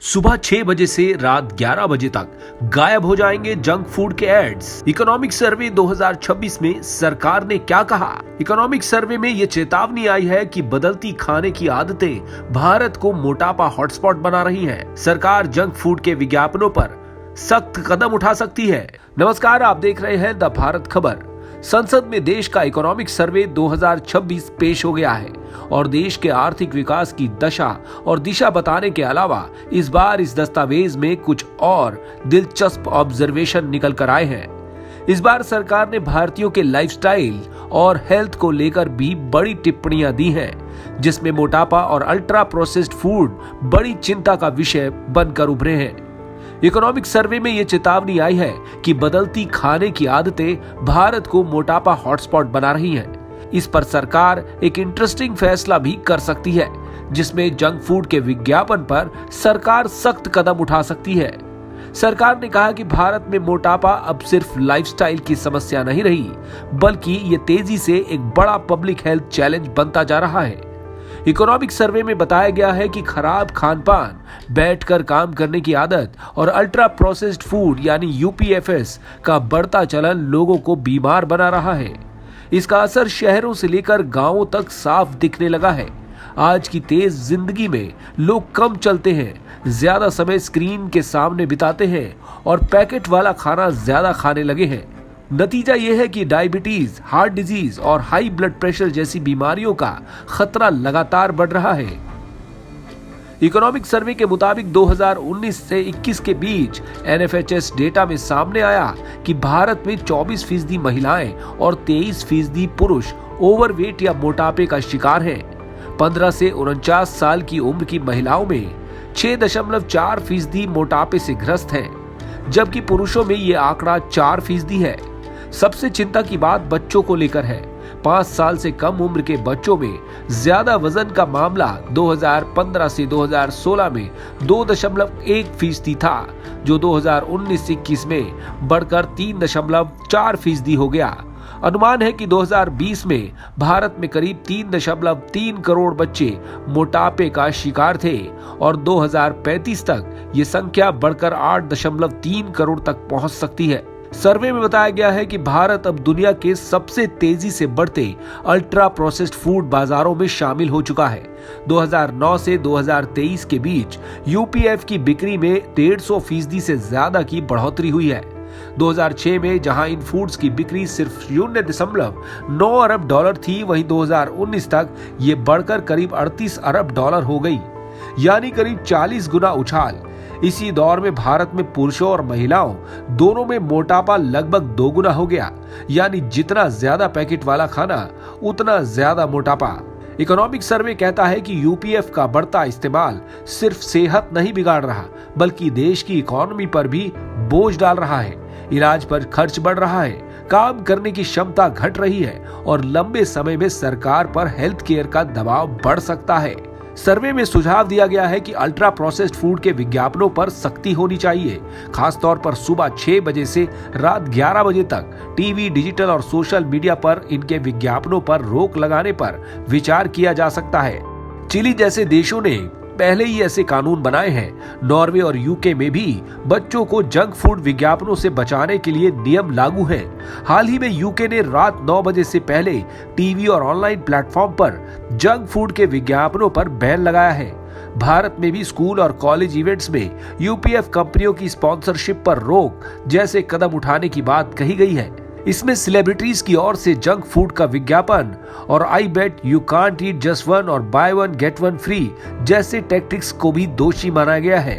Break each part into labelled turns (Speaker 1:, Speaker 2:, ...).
Speaker 1: सुबह 6 बजे से रात 11 बजे तक गायब हो जाएंगे जंक फूड के एड्स। इकोनॉमिक सर्वे 2026 में सरकार ने क्या कहा? इकोनॉमिक सर्वे में ये चेतावनी आई है कि बदलती खाने की आदतें भारत को मोटापा हॉटस्पॉट बना रही हैं। सरकार जंक फूड के विज्ञापनों पर सख्त कदम उठा सकती है। नमस्कार, आप देख रहे हैं द भारत खबर। संसद में देश का इकोनॉमिक सर्वे 2026 पेश हो गया है और देश के आर्थिक विकास की दशा और दिशा बताने के अलावा इस बार इस दस्तावेज में कुछ और दिलचस्प ऑब्जर्वेशन निकल कर आए हैं। इस बार सरकार ने भारतीयों के लाइफस्टाइल और हेल्थ को लेकर भी बड़ी टिप्पणियां दी हैं, जिसमें मोटापा और अल्ट्रा प्रोसेस्ड फूड बड़ी चिंता का विषय बनकर उभरे हैं। इकोनॉमिक सर्वे में यह चेतावनी आई है कि बदलती खाने की आदतें भारत को मोटापा हॉटस्पॉट बना रही हैं। इस पर सरकार एक इंटरेस्टिंग फैसला भी कर सकती है, जिसमें जंक फूड के विज्ञापन पर सरकार सख्त कदम उठा सकती है। सरकार ने कहा कि भारत में मोटापा अब सिर्फ लाइफस्टाइल की समस्या नहीं रही, बल्कि ये तेजी से एक बड़ा पब्लिक हेल्थ चैलेंज बनता जा रहा है। इकोनॉमिक सर्वे में बताया गया है कि खराब खानपान, बैठकर काम करने की आदत और अल्ट्रा प्रोसेस्ड फूड यानी यूपीएफएस का बढ़ता चलन लोगों को बीमार बना रहा है। इसका असर शहरों से लेकर गांवों तक साफ दिखने लगा है। आज की तेज जिंदगी में लोग कम चलते हैं, ज्यादा समय स्क्रीन के सामने बिताते हैं और पैकेट वाला खाना ज्यादा खाने लगे हैं। नतीजा यह है कि डायबिटीज, हार्ट डिजीज और हाई ब्लड प्रेशर जैसी बीमारियों का खतरा लगातार बढ़ रहा है। इकोनॉमिक सर्वे के मुताबिक 2019 से 21 के बीच एनएफएचएस डेटा में सामने आया कि भारत में 24% महिलाएं और 23% पुरुष ओवरवेट या मोटापे का शिकार हैं। 15 से 49 साल की उम्र की महिलाओं में 6.4% मोटापे से ग्रस्त हैं, जबकि पुरुषों में यह आंकड़ा 4% है। सबसे चिंता की बात बच्चों को लेकर है। 5 साल से कम उम्र के बच्चों में ज्यादा वजन का मामला 2015 से 2016 में 2.1% था, जो 2019-21 में बढ़कर 3.4% हो गया। अनुमान है कि 2020 में भारत में करीब 3.3 करोड़ बच्चे मोटापे का शिकार थे और 2035 तक ये संख्या बढ़कर 8.3 करोड़ तक पहुंच सकती है। सर्वे में बताया गया है कि भारत अब दुनिया के सबसे तेजी से बढ़ते अल्ट्रा प्रोसेस्ड फूड बाजारों में शामिल हो चुका है। 2009 से 2023 के बीच यूपीएफ की बिक्री में 150% से ज्यादा की बढ़ोतरी हुई है। 2006 में जहां इन फूड्स की बिक्री सिर्फ 0.9 अरब डॉलर थी, वहीं 2019 तक ये बढ़कर करीब 38 अरब डॉलर हो गई, यानी करीब 40 गुना उछाल। इसी दौर में भारत में पुरुषों और महिलाओं दोनों में मोटापा लगभग 2 गुना हो गया, यानी जितना ज्यादा पैकेट वाला खाना उतना ज्यादा मोटापा। इकोनॉमिक सर्वे कहता है कि यूपीएफ का बढ़ता इस्तेमाल सिर्फ सेहत नहीं बिगाड़ रहा, बल्कि देश की इकोनॉमी पर भी बोझ डाल रहा है। इलाज पर खर्च बढ़ रहा है, काम करने की क्षमता घट रही है और लंबे समय में सरकार पर हेल्थ केयर का दबाव बढ़ सकता है। सर्वे में सुझाव दिया गया है कि अल्ट्रा प्रोसेस्ड फूड के विज्ञापनों पर सख्ती होनी चाहिए, खासतौर पर सुबह 6 बजे से रात 11 बजे तक टीवी, डिजिटल और सोशल मीडिया पर इनके विज्ञापनों पर रोक लगाने पर विचार किया जा सकता है। चिली जैसे देशों ने पहले ही ऐसे कानून बनाए हैं। नॉर्वे और यूके में भी बच्चों को जंक फूड विज्ञापनों से बचाने के लिए नियम लागू हैं। हाल ही में यूके ने रात 9 बजे से पहले टीवी और ऑनलाइन प्लेटफॉर्म पर जंक फूड के विज्ञापनों पर बैन लगाया है। भारत में भी स्कूल और कॉलेज इवेंट्स में यूपीएफ कंपनियों की स्पॉन्सरशिप पर रोक जैसे कदम उठाने की बात कही गई है। इसमें सेलिब्रिटीज की ओर से जंक फूड का विज्ञापन और I bet you can't eat just one और buy one get one free जैसे टैक्टिक्स को भी दोषी माना गया है।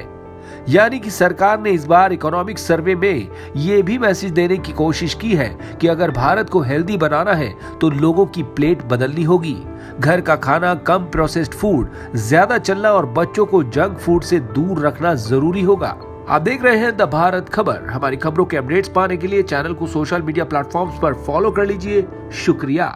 Speaker 1: यानी कि सरकार ने इस बार इकोनॉमिक सर्वे में ये भी मैसेज देने की कोशिश की है कि अगर भारत को हेल्दी बनाना है तो लोगों की प्लेट बदलनी होगी। घर का खाना, कम प्रोसेस्ड फूड, ज्यादा चलना और बच्चों को जंक फूड से दूर रखना जरूरी होगा। आप देख रहे हैं द भारत खबर। हमारी खबरों के अपडेट्स पाने के लिए चैनल को सोशल मीडिया प्लेटफॉर्म्स पर फॉलो कर लीजिए। शुक्रिया।